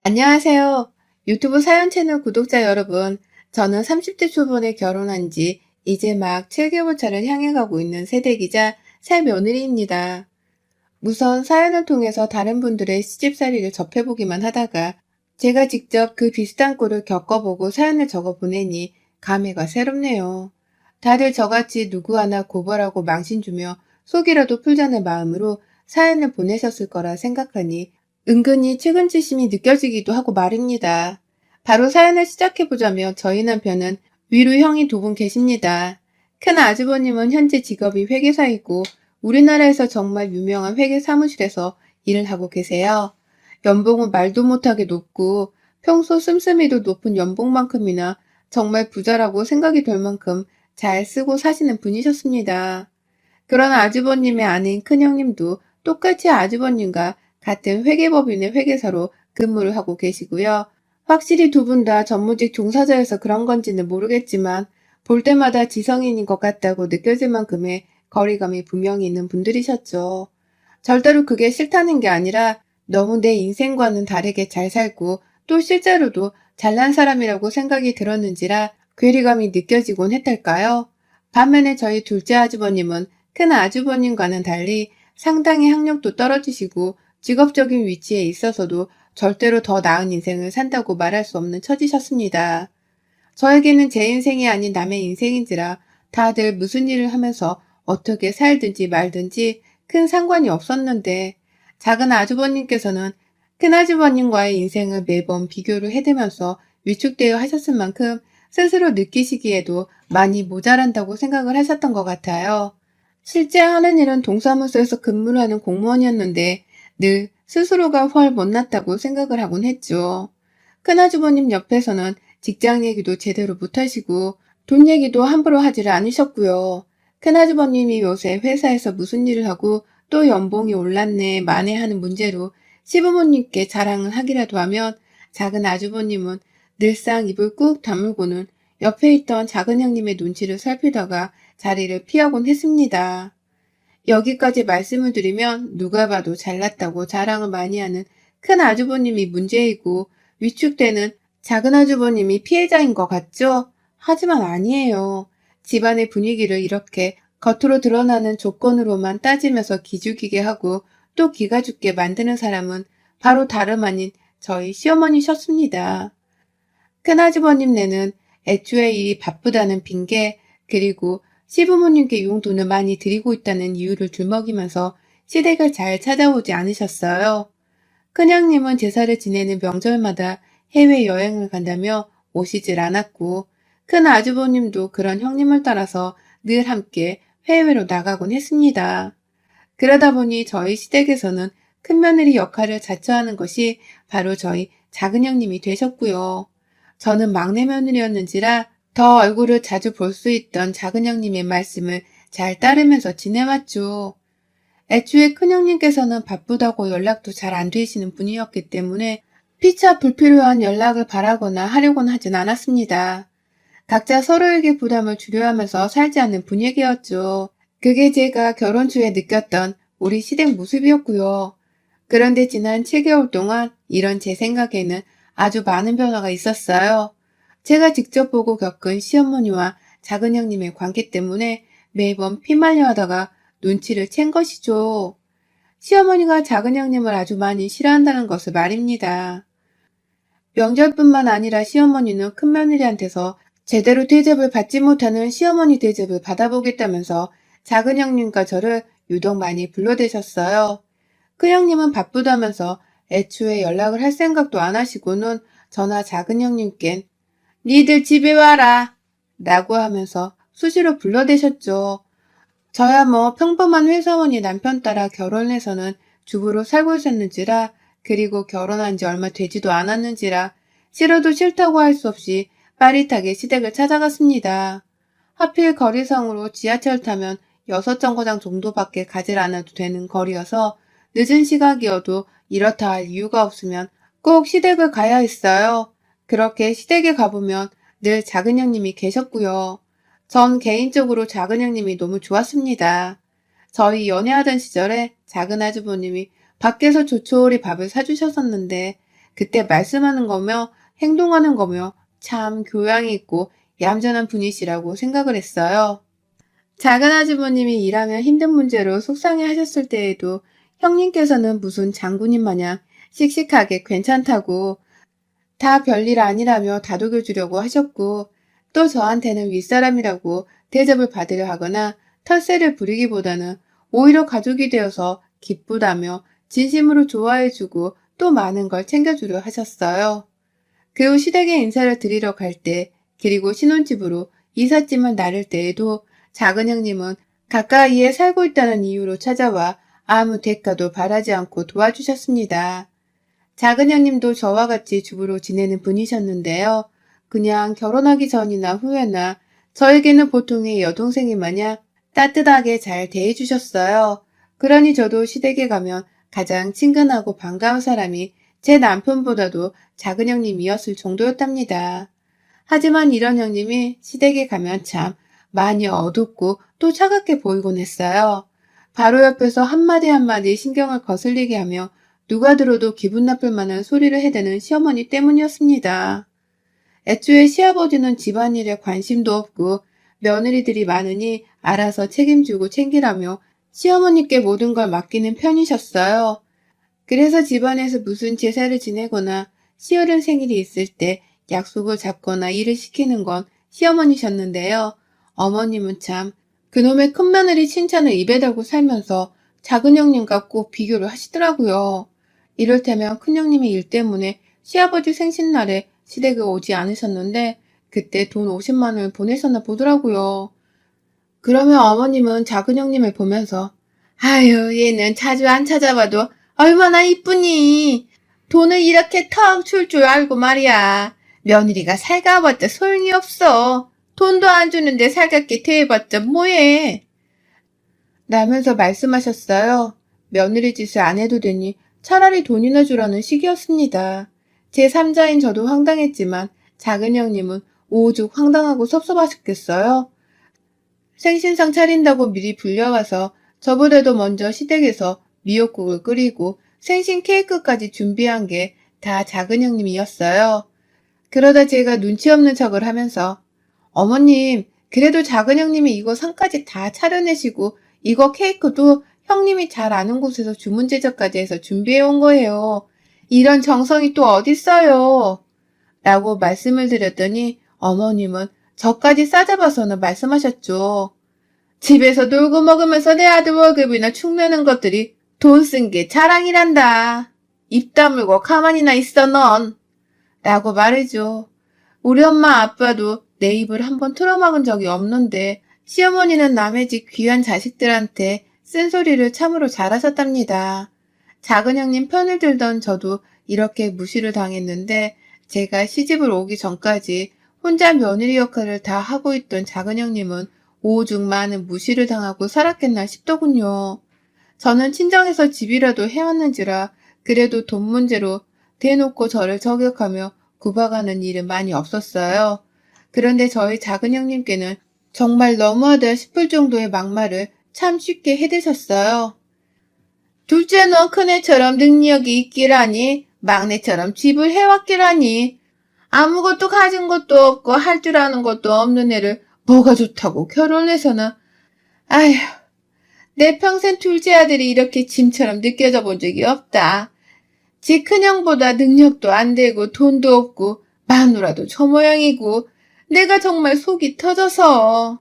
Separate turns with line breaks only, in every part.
안녕하세요. 유튜브 사연 채널 구독자 여러분. 저는 30대 초반에 결혼한 지 이제 막 7개월 차를 향해 가고 있는 세대이자 새 며느리입니다. 우선 사연을 통해서 다른 분들의 시집살이를 접해보기만 하다가 제가 직접 그 비슷한 꼴을 겪어보고 사연을 적어 보내니 감회가 새롭네요. 다들 저같이 누구 하나 고발하고 망신 주며 속이라도 풀자는 마음으로 사연을 보내셨을 거라 생각하니 은근히 측은지심이 느껴지기도 하고 말입니다. 바로 사연을 시작해보자면 저희 남편은 위로 형이 두 분 계십니다. 큰 아주버님은 현재 직업이 회계사이고 우리나라에서 정말 유명한 회계 사무실에서 일을 하고 계세요. 연봉은 말도 못하게 높고 평소 씀씀이도 높은 연봉만큼이나 정말 부자라고 생각이 될 만큼 잘 쓰고 사시는 분이셨습니다. 그러나 아주버님의 아내인 큰형님도 똑같이 아주버님과 같은 회계법인의 회계사로 근무를 하고 계시고요. 확실히 두 분 다 전무직 종사자여서 그런 건지는 모르겠지만 볼 때마다 지성인인 것 같다고 느껴질 만큼의 거리감이 분명히 있는 분들이셨죠. 절대로 그게 싫다는 게 아니라 너무 내 인생과는 다르게 잘 살고 또 실제로도 잘난 사람이라고 생각이 들었는지라 괴리감이 느껴지곤 했달까요? 반면에 저희 둘째 아주버님은 큰 아주버님과는 달리 상당히 학력도 떨어지시고 직업적인 위치에 있어서도 절대로 더 나은 인생을 산다고 말할 수 없는 처지셨습니다. 저에게는 제 인생이 아닌 남의 인생인지라 다들 무슨 일을 하면서 어떻게 살든지 말든지 큰 상관이 없었는데 작은 아주버님께서는 큰 아주버님과의 인생을 매번 비교를 해대면서 위축되어 하셨을 만큼 스스로 느끼시기에도 많이 모자란다고 생각을 하셨던 것 같아요. 실제 하는 일은 동사무소에서 근무를 하는 공무원이었는데 늘 스스로가 훨 못났다고 생각을 하곤 했죠. 큰아주버님 옆에서는 직장 얘기도 제대로 못하시고 돈 얘기도 함부로 하지를 않으셨고요. 큰아주버님이 요새 회사에서 무슨 일을 하고 또 연봉이 올랐네 마네 하는 문제로 시부모님께 자랑을 하기라도 하면 작은 아주버님은 늘상 입을 꾹 다물고는 옆에 있던 작은 형님의 눈치를 살피다가 자리를 피하곤 했습니다. 여기까지 말씀을 드리면 누가 봐도 잘났다고 자랑을 많이 하는 큰 아주버님이 문제이고 위축되는 작은 아주버님이 피해자인 것 같죠? 하지만 아니에요. 집안의 분위기를 이렇게 겉으로 드러나는 조건으로만 따지면서 기죽이게 하고 또 기가 죽게 만드는 사람은 바로 다름 아닌 저희 시어머니셨습니다. 큰아주버님네는 애초에 일이 바쁘다는 핑계 그리고 시부모님께 용돈을 많이 드리고 있다는 이유를 들먹이면서 시댁을 잘 찾아오지 않으셨어요. 큰형님은 제사를 지내는 명절마다 해외여행을 간다며 오시질 않았고 큰 아주버님도 그런 형님을 따라서 늘 함께 해외로 나가곤 했습니다. 그러다 보니 저희 시댁에서는 큰며느리 역할을 자처하는 것이 바로 저희 작은 형님이 되셨고요. 저는 막내 며느리였는지라 더 얼굴을 자주 볼 수 있던 작은 형님의 말씀을 잘 따르면서 지내왔죠. 애초에 큰형님께서는 바쁘다고 연락도 잘 안 되시는 분이었기 때문에 피차 불필요한 연락을 바라거나 하려고는 하진 않았습니다. 각자 서로에게 부담을 줄여 하면서 살지 않는 분위기였죠. 그게 제가 결혼 초에 느꼈던 우리 시댁 모습이었고요. 그런데 지난 7개월 동안 이런 제 생각에는 아주 많은 변화가 있었어요. 제가 직접 보고 겪은 시어머니와 작은 형님의 관계 때문에 매번 피말려 하다가 눈치를 챈 것이죠. 시어머니가 작은 형님을 아주 많이 싫어한다는 것을 말입니다. 명절뿐만 아니라 시어머니는 큰며느리한테서 제대로 대접을 받지 못하는 시어머니 대접을 받아보겠다면서 작은 형님과 저를 유독 많이 불러대셨어요. 큰형님은 바쁘다면서 애초에 연락을 할 생각도 안 하시고는 저나 작은 형님껜 니들 집에 와라 라고 하면서 수시로 불러대셨죠. 저야 뭐 평범한 회사원이 남편 따라 결혼해서는 주부로 살고 있었는지라 그리고 결혼한 지 얼마 되지도 않았는지라 싫어도 싫다고 할 수 없이 빠릿하게 시댁을 찾아갔습니다. 하필 거리상으로 지하철 타면 6정거장 정도밖에 가질 않아도 되는 거리여서 늦은 시각이어도 이렇다 할 이유가 없으면 꼭 시댁을 가야 했어요. 그렇게 시댁에 가보면 늘 작은 형님이 계셨고요. 전 개인적으로 작은 형님이 너무 좋았습니다. 저희 연애하던 시절에 작은 아주버님이 밖에서 조촐히 밥을 사주셨었는데 그때 말씀하는 거며 행동하는 거며 참 교양이 있고 얌전한 분이시라고 생각을 했어요. 작은 아주버님이 일하며 힘든 문제로 속상해 하셨을 때에도 형님께서는 무슨 장군님 마냥 씩씩하게 괜찮다고 다 별일 아니라며 다독여 주려고 하셨고 또 저한테는 윗사람이라고 대접을 받으려 하거나 텃세를 부리기보다는 오히려 가족이 되어서 기쁘다며 진심으로 좋아해주고 또 많은 걸 챙겨주려 하셨어요. 그 후 시댁에 인사를 드리러 갈 때 그리고 신혼집으로 이삿짐을 나를 때에도 작은 형님은 가까이에 살고 있다는 이유로 찾아와 아무 대가도 바라지 않고 도와주셨습니다. 작은 형님도 저와 같이 주부로 지내는 분이셨는데요. 그냥 결혼하기 전이나 후에나 저에게는 보통의 여동생이 마냥 따뜻하게 잘 대해주셨어요. 그러니 저도 시댁에 가면 가장 친근하고 반가운 사람이 제 남편보다도 작은 형님이었을 정도였답니다. 하지만 이런 형님이 시댁에 가면 참 많이 어둡고 또 차갑게 보이곤 했어요. 바로 옆에서 한마디 한마디 신경을 거슬리게 하며 누가 들어도 기분 나쁠 만한 소리를 해대는 시어머니 때문이었습니다. 애초에 시아버지는 집안일에 관심도 없고 며느리들이 많으니 알아서 책임지고 챙기라며 시어머니께 모든 걸 맡기는 편이셨어요. 그래서 집안에서 무슨 제사를 지내거나 시어른 생일이 있을 때 약속을 잡거나 일을 시키는 건 시어머니셨는데요. 어머님은 참 그놈의 큰며느리 칭찬을 입에 달고 살면서 작은 형님과 꼭 비교를 하시더라고요. 이를테면 큰형님이 일 때문에 시아버지 생신날에 시댁에 오지 않으셨는데 그때 돈 50만 원을 보내셨나 보더라고요. 그러면 어머님은 작은 형님을 보면서 아유 얘는 자주 안 찾아봐도 얼마나 이쁘니. 돈을 이렇게 턱 줄 줄 알고 말이야. 며느리가 살가봤자 소용이 없어. 돈도 안 주는데 살갑게 대해봤자 뭐해. 라면서 말씀하셨어요. 며느리 짓을 안 해도 되니 차라리 돈이나 주라는 식이었습니다. 제3자인 저도 황당했지만 작은 형님은 오죽 황당하고 섭섭하셨겠어요. 생신상 차린다고 미리 불려와서 저보다도 먼저 시댁에서 미역국을 끓이고 생신 케이크까지 준비한 게 다 작은 형님이었어요. 그러다 제가 눈치 없는 척을 하면서 어머님, 그래도 작은 형님이 이거 상까지 다 차려내시고 이거 케이크도 형님이 잘 아는 곳에서 주문 제작까지 해서 준비해 온 거예요. 이런 정성이 또 어딨어요. 라고 말씀을 드렸더니 어머님은 저까지 싸잡아서는 말씀하셨죠. 집에서 놀고 먹으면서 내 아들 월급이나 축내는 것들이 돈 쓴 게 자랑이란다. 입 다물고 가만히나 있어 넌. 라고 말해줘. 우리 엄마 아빠도 내 입을 한번 틀어막은 적이 없는데 시어머니는 남의 집 귀한 자식들한테 쓴소리를 참으로 잘하셨답니다. 작은 형님 편을 들던 저도 이렇게 무시를 당했는데 제가 시집을 오기 전까지 혼자 며느리 역할을 다 하고 있던 작은 형님은 오죽 많은 무시를 당하고 살았겠나 싶더군요. 저는 친정에서 집이라도 해왔는지라 그래도 돈 문제로 대놓고 저를 저격하며 구박하는 일은 많이 없었어요. 그런데 저희 작은 형님께는 정말 너무하다 싶을 정도의 막말을 참 쉽게 해대셨어요. 둘째는 큰애처럼 능력이 있기라니, 막내처럼 집을 해왔기라니, 아무것도 가진 것도 없고 할 줄 아는 것도 없는 애를 뭐가 좋다고 결혼해서는, 아휴, 내 평생 둘째 아들이 이렇게 짐처럼 느껴져 본 적이 없다. 지 큰형보다 능력도 안 되고 돈도 없고 마누라도 저 모양이고 내가 정말 속이 터져서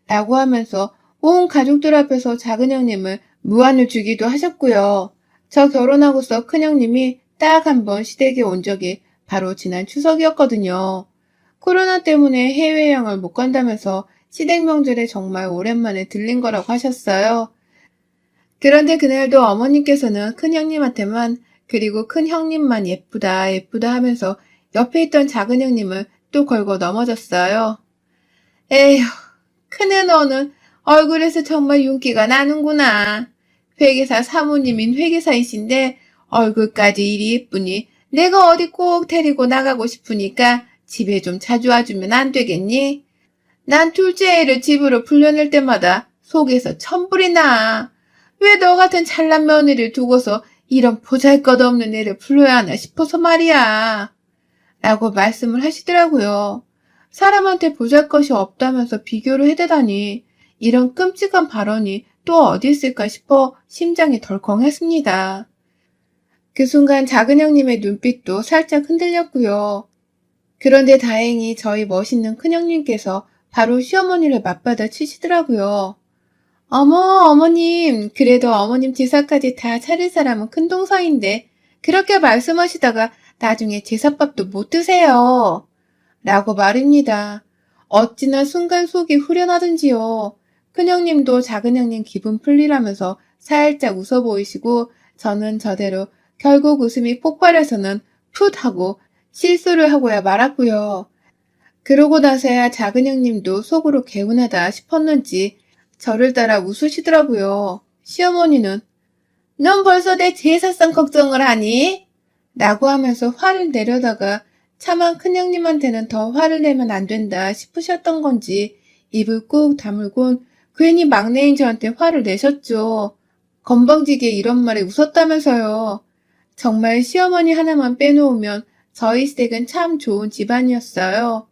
라고 하면서 온 가족들 앞에서 작은 형님을 무안을 주기도 하셨고요. 저 결혼하고서 큰형님이 딱 한 번 시댁에 온 적이 바로 지난 추석이었거든요. 코로나 때문에 해외여행을 못 간다면서 시댁 명절에 정말 오랜만에 들린 거라고 하셨어요. 그런데 그날도 어머님께서는 큰형님한테만 그리고 큰형님만 예쁘다 예쁘다 하면서 옆에 있던 작은 형님을 또 걸고 넘어졌어요. 에휴, 큰애 너는 얼굴에서 정말 윤기가 나는구나. 회계사 사모님인 회계사이신데 얼굴까지 이리 예쁘니 내가 어디 꼭 데리고 나가고 싶으니까 집에 좀 자주 와주면 안 되겠니? 난 둘째 애를 집으로 불려낼 때마다 속에서 천불이 나. 왜 너 같은 잘난 며느리를 두고서 이런 보잘것없는 애를 불러야 하나 싶어서 말이야. 라고 말씀을 하시더라고요. 사람한테 보잘것이 없다면서 비교를 해대다니 이런 끔찍한 발언이 또 어디 있을까 싶어 심장이 덜컹했습니다. 그 순간 작은 형님의 눈빛도 살짝 흔들렸고요. 그런데 다행히 저희 멋있는 큰형님께서 바로 시어머니를 맞받아 치시더라고요. 어머, 어머님, 그래도 어머님 제사까지 다 차릴 사람은 큰동서인데 그렇게 말씀하시다가 나중에 제사밥도 못 드세요. 라고 말입니다. 어찌나 순간 속이 후련하든지요. 큰형님도 작은형님 기분 풀리라면서 살짝 웃어 보이시고 저는 저대로 결국 웃음이 폭발해서는 풋 하고 실수를 하고야 말았고요. 그러고 나서야 작은형님도 속으로 개운하다 싶었는지 저를 따라 웃으시더라고요. 시어머니는 넌 벌써 내 제사상 걱정을 하니? 라고 하면서 화를 내려다가 차마 큰형님한테는 더 화를 내면 안 된다 싶으셨던 건지 입을 꾹 다물곤 괜히 막내인 저한테 화를 내셨죠. 건방지게 이런 말에 웃었다면서요. 정말 시어머니 하나만 빼놓으면 저희 시댁은 참 좋은 집안이었어요.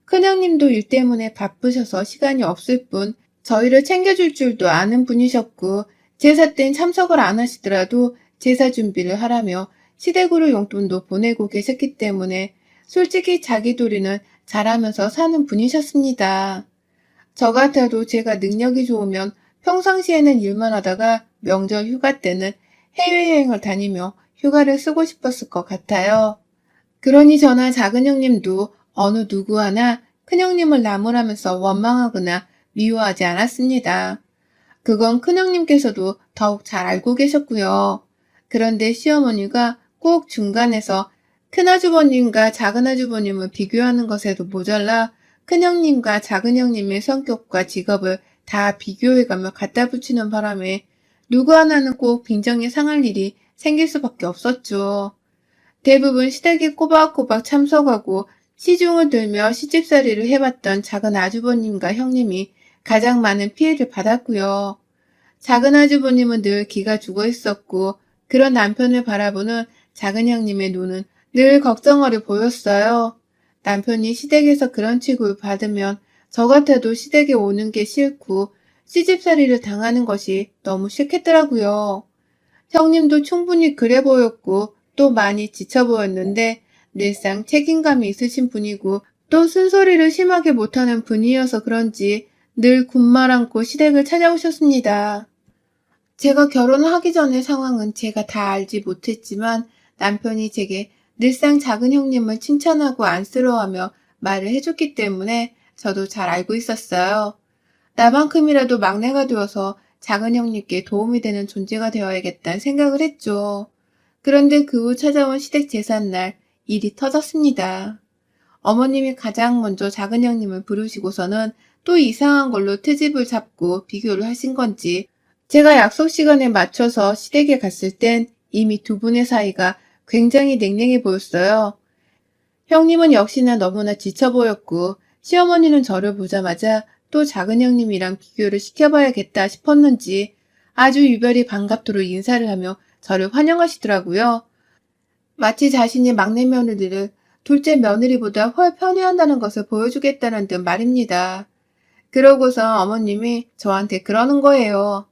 큰형님도 일 때문에 바쁘셔서 시간이 없을 뿐 저희를 챙겨줄 줄도 아는 분이셨고 제사 땐 참석을 안 하시더라도 제사 준비를 하라며 시댁으로 용돈도 보내고 계셨기 때문에 솔직히 자기 도리는 잘하면서 사는 분이셨습니다. 저 같아도 제가 능력이 좋으면 평상시에는 일만 하다가 명절 휴가 때는 해외여행을 다니며 휴가를 쓰고 싶었을 것 같아요. 그러니 저나 작은 형님도 어느 누구 하나 큰형님을 나무라면서 원망하거나 미워하지 않았습니다. 그건 큰형님께서도 더욱 잘 알고 계셨고요. 그런데 시어머니가 꼭 중간에서 큰아주버님과 작은아주버님을 비교하는 것에도 모자라 큰형님과 작은형님의 성격과 직업을 다 비교해가며 갖다 붙이는 바람에 누구 하나는 꼭 빈정이 상할 일이 생길 수밖에 없었죠. 대부분 시댁에 꼬박꼬박 참석하고 시중을 들며 시집살이를 해봤던 작은 아주버님과 형님이 가장 많은 피해를 받았고요. 작은 아주버님은 늘 기가 죽어 있었고 그런 남편을 바라보는 작은 형님의 눈은 늘 걱정어려 보였어요. 남편이 시댁에서 그런 취급을 받으면 저 같아도 시댁에 오는 게 싫고 시집살이를 당하는 것이 너무 싫겠더라고요. 형님도 충분히 그래 보였고 또 많이 지쳐 보였는데 늘상 책임감이 있으신 분이고 또 쓴소리를 심하게 못하는 분이어서 그런지 늘 군말 않고 시댁을 찾아오셨습니다. 제가 결혼하기 전의 상황은 제가 다 알지 못했지만 남편이 제게 늘상 작은 형님을 칭찬하고 안쓰러워하며 말을 해줬기 때문에 저도 잘 알고 있었어요. 나만큼이라도 막내가 되어서 작은 형님께 도움이 되는 존재가 되어야겠다는 생각을 했죠. 그런데 그 후 찾아온 시댁 제삿날 일이 터졌습니다. 어머님이 가장 먼저 작은 형님을 부르시고서는 또 이상한 걸로 트집을 잡고 비교를 하신 건지 제가 약속 시간에 맞춰서 시댁에 갔을 땐 이미 두 분의 사이가 굉장히 냉랭해 보였어요. 형님은 역시나 너무나 지쳐 보였고 시어머니는 저를 보자마자 또 작은 형님이랑 비교를 시켜봐야겠다 싶었는지 아주 유별이 반갑도록 인사를 하며 저를 환영하시더라고요. 마치 자신이 막내 며느리를 둘째 며느리보다 훨 편애한다는 것을 보여주겠다는 듯 말입니다. 그러고서 어머님이 저한테 그러는 거예요.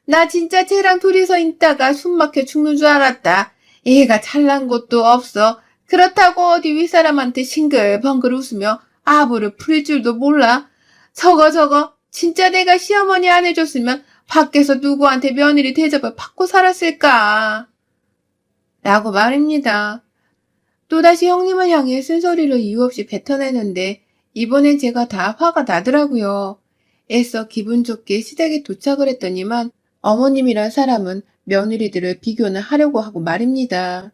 나 진짜 쟤랑 둘이서 있다가 숨 막혀 죽는 줄 알았다. 얘가 잘난 것도 없어. 그렇다고 어디 윗사람한테 싱글벙글 웃으며 아부를 부릴 줄도 몰라. 저거 진짜 내가 시어머니 안 해줬으면 밖에서 누구한테 며느리 대접을 받고 살았을까. 라고 말입니다. 또다시 형님을 향해 쓴소리를 이유 없이 뱉어내는데 이번엔 제가 다 화가 나더라고요. 애써 기분 좋게 시댁에 도착을 했더니만 어머님이란 사람은 며느리들을 비교는 하려고 하고 말입니다.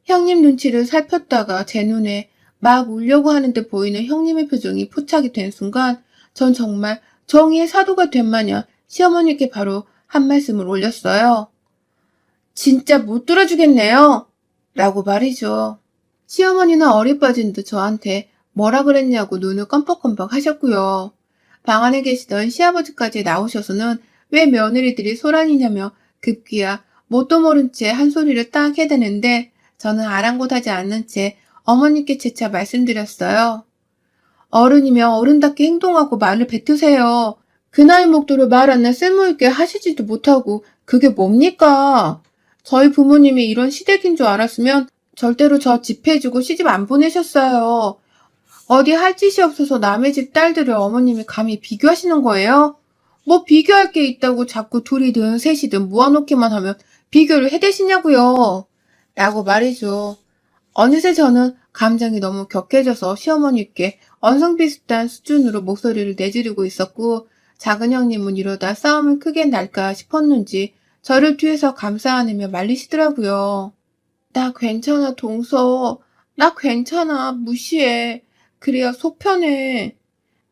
형님 눈치를 살폈다가 제 눈에 막 울려고 하는 듯 보이는 형님의 표정이 포착이 된 순간 전 정말 정의의 사도가 된 마냥 시어머니께 바로 한 말씀을 올렸어요. 진짜 못 들어주겠네요. 라고 말이죠. 시어머니는 어리 빠진 듯 저한테 뭐라 그랬냐고 눈을 껌뻑껌뻑 하셨고요. 방 안에 계시던 시아버지까지 나오셔서는 왜 며느리들이 소란이냐며 급기야 뭣도 모른 채 한 소리를 딱 해대는데 저는 아랑곳하지 않는 채 어머니께 재차 말씀드렸어요. 어른이면 어른답게 행동하고 말을 뱉으세요. 그 나이 먹도록 말 안나 쓸모있게 하시지도 못하고 그게 뭡니까? 저희 부모님이 이런 시댁인 줄 알았으면 절대로 저 집해주고 시집 안 보내셨어요. 어디 할 짓이 없어서 남의 집 딸들을 어머님이 감히 비교하시는 거예요? 뭐 비교할 게 있다고 자꾸 둘이든 셋이든 모아놓기만 하면 비교를 해대시냐고요. 라고 말이죠. 어느새 저는 감정이 너무 격해져서 시어머니께 언성 비슷한 수준으로 목소리를 내지르고 있었고 작은 형님은 이러다 싸움을 크게 날까 싶었는지 저를 뒤에서 감싸 안으며 말리시더라고요. 나 괜찮아, 동서. 나 괜찮아, 무시해. 그래야 속 편해.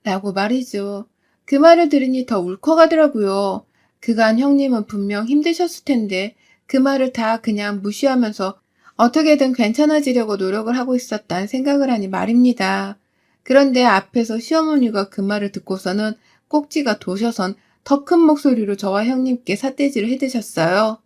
라고 말이죠. 그 말을 들으니 더 울컥하더라고요. 그간 형님은 분명 힘드셨을 텐데 그 말을 다 그냥 무시하면서 어떻게든 괜찮아지려고 노력을 하고 있었단 생각을 하니 말입니다. 그런데 앞에서 시어머니가 그 말을 듣고서는 꼭지가 도셔선 더 큰 목소리로 저와 형님께 삿대질을 해드셨어요.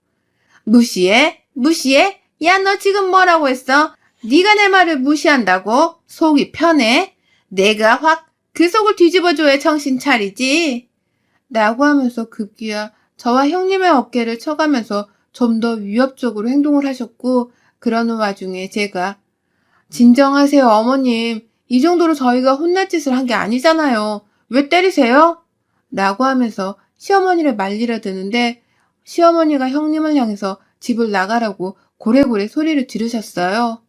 무시해? 무시해? 야, 너 지금 뭐라고 했어? 네가 내 말을 무시한다고? 속이 편해? 내가 확 그 속을 뒤집어줘야 정신 차리지? 라고 하면서 급기야 저와 형님의 어깨를 쳐가면서 좀 더 위협적으로 행동을 하셨고 그러는 와중에 제가 진정하세요, 어머님. 이 정도로 저희가 혼날 짓을 한 게 아니잖아요. 왜 때리세요? 라고 하면서 시어머니를 말리려 드는데 시어머니가 형님을 향해서 집을 나가라고 고래고래 소리를 지르셨어요.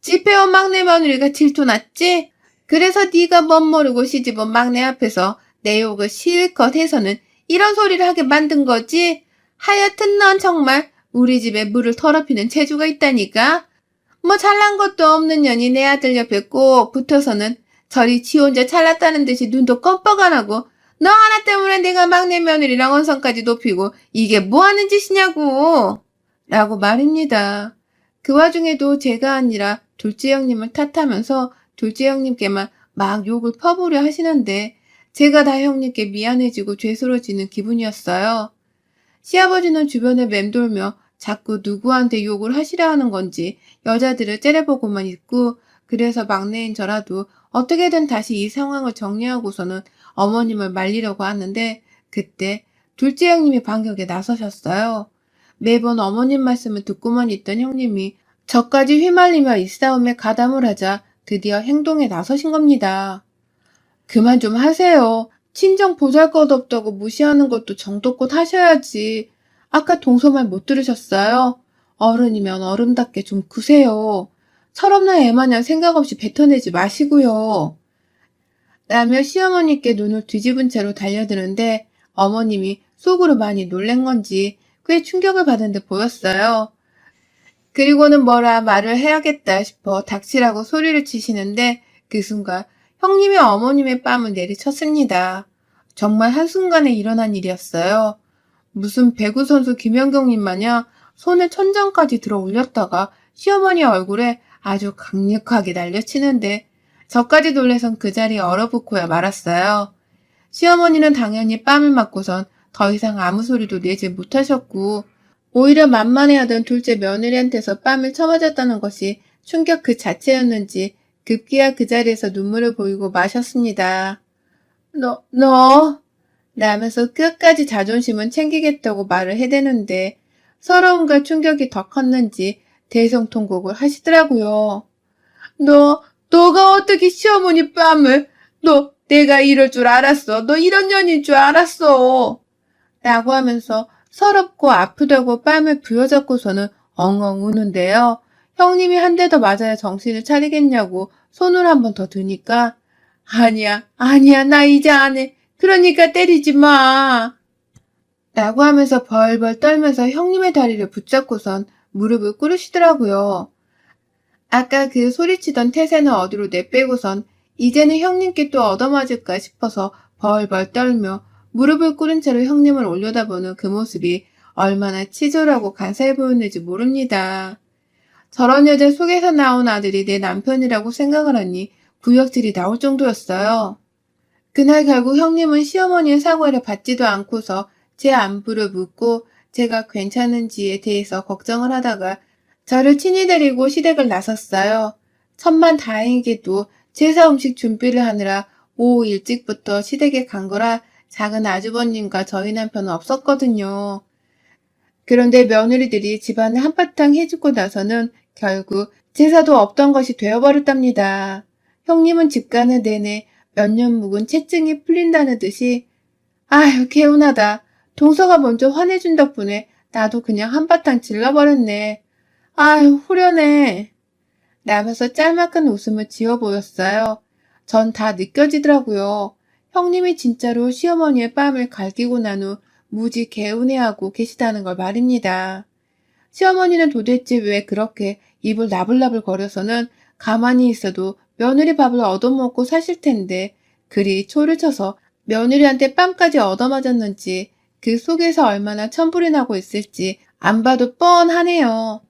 집해온 막내 며느리가 질투났지? 그래서 네가 멋모르고 시집온 막내 앞에서 내 욕을 실컷 해서는 이런 소리를 하게 만든 거지? 하여튼 넌 정말 우리 집에 물을 더럽히는 재주가 있다니까? 뭐 잘난 것도 없는 년이 내 아들 옆에 꼭 붙어서는 저리 지 혼자 잘났다는 듯이 눈도 껌뻑 안 하고 너 하나 때문에 내가 막내 며느리랑 언성까지 높이고 이게 뭐 하는 짓이냐고! 라고 말입니다. 그 와중에도 제가 아니라 둘째 형님을 탓하면서 둘째 형님께만 막 욕을 퍼부려 하시는데 제가 다 형님께 미안해지고 죄스러워지는 기분이었어요. 시아버지는 주변에 맴돌며 자꾸 누구한테 욕을 하시려 하는 건지 여자들을 째려보고만 있고 그래서 막내인 저라도 어떻게든 다시 이 상황을 정리하고서는 어머님을 말리려고 하는데 그때 둘째 형님이 반격에 나서셨어요. 매번 어머님 말씀을 듣고만 있던 형님이 저까지 휘말리며 이 싸움에 가담을 하자 드디어 행동에 나서신 겁니다. 그만 좀 하세요. 친정 보잘것없다고 무시하는 것도 정도껏 하셔야지. 아까 동서 말 못 들으셨어요? 어른이면 어른답게 좀 구세요. 철없는 애마냥 생각 없이 뱉어내지 마시고요. 라며 시어머니께 눈을 뒤집은 채로 달려드는데 어머님이 속으로 많이 놀란 건지 꽤 충격을 받은 듯 보였어요. 그리고는 뭐라 말을 해야겠다 싶어 닥치라고 소리를 치시는데 그 순간 형님이 어머님의 뺨을 내리쳤습니다. 정말 한순간에 일어난 일이었어요. 무슨 배구 선수 김연경님 마냥 손을 천장까지 들어 올렸다가 시어머니 얼굴에 아주 강력하게 날려치는데 저까지 놀래선 그 자리에 얼어붙고야 말았어요. 시어머니는 당연히 뺨을 맞고선 더 이상 아무 소리도 내지 못하셨고 오히려 만만해하던 둘째 며느리한테서 뺨을 쳐맞았다는 것이 충격 그 자체였는지 급기야 그 자리에서 눈물을 보이고 마셨습니다. 너 라면서 끝까지 자존심은 챙기겠다고 말을 해대는데 서러움과 충격이 더 컸는지 대성통곡을 하시더라고요. 너가 어떻게 시어머니 뺨을, 내가 이럴 줄 알았어. 너 이런 년인 줄 알았어. 라고 하면서 서럽고 아프다고 뺨을 부여잡고서는 엉엉 우는데요. 형님이 한 대 더 맞아야 정신을 차리겠냐고 손을 한 번 더 드니까 아니야, 나 이제 안 해. 그러니까 때리지 마. 라고 하면서 벌벌 떨면서 형님의 다리를 붙잡고선 무릎을 꿇으시더라고요. 아까 그 소리치던 태세는 어디로 내빼고선 이제는 형님께 또 얻어맞을까 싶어서 벌벌 떨며 무릎을 꿇은 채로 형님을 올려다보는 그 모습이 얼마나 치졸하고 간사해 보였는지 모릅니다. 저런 여자 속에서 나온 아들이 내 남편이라고 생각을 하니 구역질이 나올 정도였어요. 그날 결국 형님은 시어머니의 사과를 받지도 않고서 제 안부를 묻고 제가 괜찮은지에 대해서 걱정을 하다가 저를 친히 데리고 시댁을 나섰어요. 천만 다행이게도 제사 음식 준비를 하느라 오후 일찍부터 시댁에 간 거라 작은 아주버님과 저희 남편은 없었거든요. 그런데 며느리들이 집안을 한바탕 해주고 나서는 결국 제사도 없던 것이 되어버렸답니다. 형님은 집 가는 내내 몇 년 묵은 채증이 풀린다는 듯이 아휴 개운하다. 동서가 먼저 화내준 덕분에 나도 그냥 한바탕 질러버렸네. 아휴 후련해. 라면서 짤막한 웃음을 지어 보였어요. 전 다 느껴지더라고요. 형님이 진짜로 시어머니의 뺨을 갈기고 난 후 무지 개운해하고 계시다는 걸 말입니다. 시어머니는 도대체 왜 그렇게 입을 나불나불 거려서는 가만히 있어도 며느리 밥을 얻어먹고 사실 텐데 그리 초를 쳐서 며느리한테 뺨까지 얻어맞았는지 그 속에서 얼마나 천불이 나고 있을지 안 봐도 뻔하네요.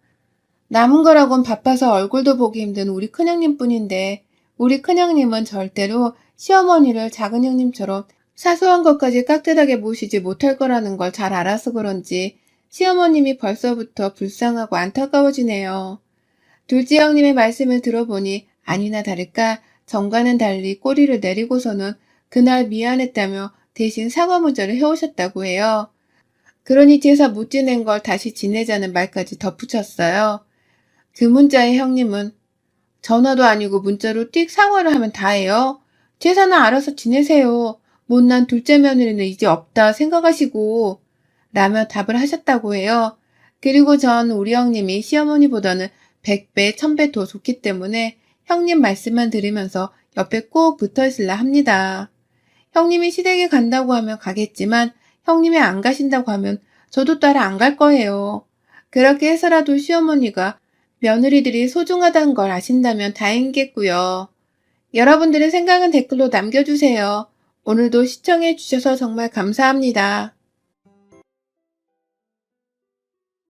남은 거라곤 바빠서 얼굴도 보기 힘든 우리 큰형님 뿐인데 우리 큰형님은 절대로 시어머니를 작은 형님처럼 사소한 것까지 깍듯하게 모시지 못할 거라는 걸 잘 알아서 그런지 시어머님이 벌써부터 불쌍하고 안타까워지네요. 둘째 형님의 말씀을 들어보니 아니나 다를까 정과는 달리 꼬리를 내리고서는 그날 미안했다며 대신 사과 문자를 해오셨다고 해요. 그러니 제사 못 지낸 걸 다시 지내자는 말까지 덧붙였어요. 그 문자의 형님은 전화도 아니고 문자로 띡 사과를 하면 다해요. 제사는 알아서 지내세요. 못난 둘째 며느리는 이제 없다 생각하시고 라며 답을 하셨다고 해요. 그리고 전 우리 형님이 시어머니보다는 100배, 1000배 더 좋기 때문에 형님 말씀만 들으면서 옆에 꼭 붙어 있으려 합니다. 형님이 시댁에 간다고 하면 가겠지만 형님이 안 가신다고 하면 저도 따라 안 갈 거예요. 그렇게 해서라도 시어머니가 며느리들이 소중하다는 걸 아신다면 다행이겠고요. 여러분들의 생각은 댓글로 남겨주세요. 오늘도 시청해 주셔서 정말 감사합니다.